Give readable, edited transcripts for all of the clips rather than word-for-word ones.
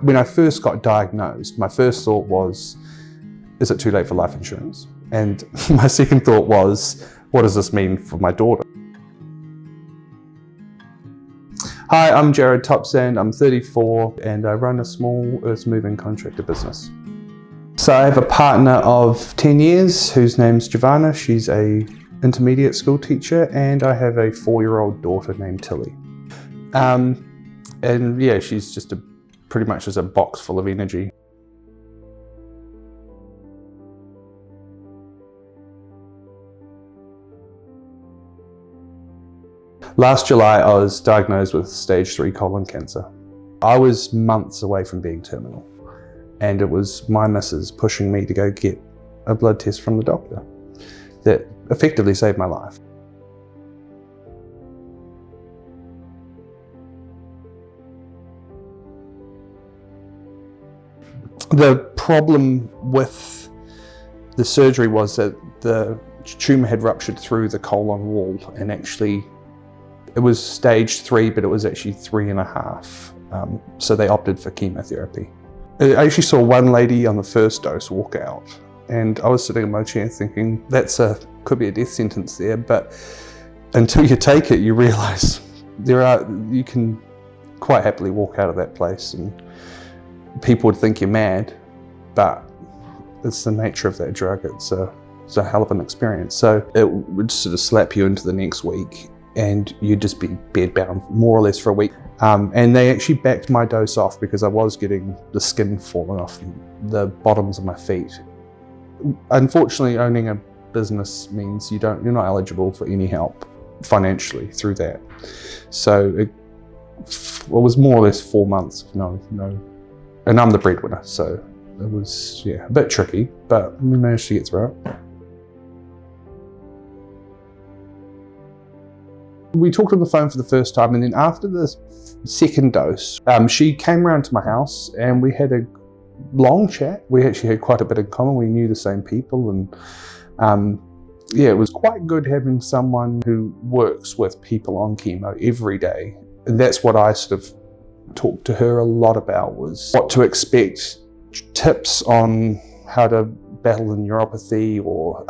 When I first got diagnosed, my first thought was, is it too late for life insurance? And my second thought was, what does this mean for my daughter? Hi, I'm Jared Topsand, I'm 34 and I run a small earth moving contractor business. So I have a partner of 10 years whose name's Giovanna. She's a intermediate school teacher, and I have a 4-year-old daughter named Tilly. And yeah, she's just pretty much a box full of energy. Last July, I was diagnosed with stage 3 colon cancer. I was months away from being terminal, and it was my missus pushing me to go get a blood test from the doctor that effectively saved my life. The problem with the surgery was that the tumour had ruptured through the colon wall, and actually it was stage 3, but it was actually 3.5. So they opted for chemotherapy. I actually saw one lady on the first dose walk out, and I was sitting in my chair thinking, could be a death sentence there, but until you take it, you realise you can quite happily walk out of that place, and people would think you're mad, but it's the nature of that drug. It's a hell of an experience. So it would sort of slap you into the next week, and you'd just be bedbound more or less for a week. And they actually backed my dose off because I was getting the skin falling off the bottoms of my feet. Unfortunately, owning a business means you're not eligible for any help financially through that. So it was more or less 4 months of no, and I'm the breadwinner, so it was a bit tricky, but we managed to get through it. We talked on the phone for the first time, and then after the second dose, she came around to my house and we had a long chat. We actually had quite a bit in common. We knew the same people, and it was quite good having someone who works with people on chemo every day. And that's what I sort of talked to her a lot about, was what to expect, tips on how to battle the neuropathy, or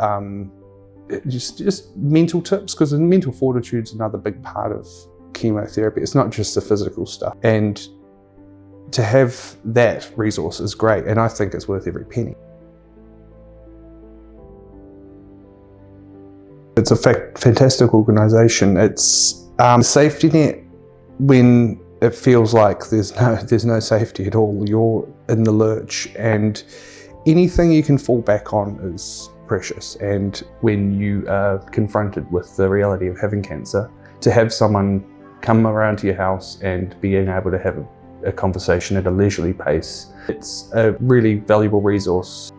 just mental tips, because mental fortitude's another big part of chemotherapy. It's not just the physical stuff, and to have that resource is great, and I think it's worth every penny. It's a fantastic organisation. It's a safety net when it feels like there's no safety at all. You're in the lurch, and anything you can fall back on is precious. And when you are confronted with the reality of having cancer, to have someone come around to your house and being able to have a conversation at a leisurely pace, it's a really valuable resource.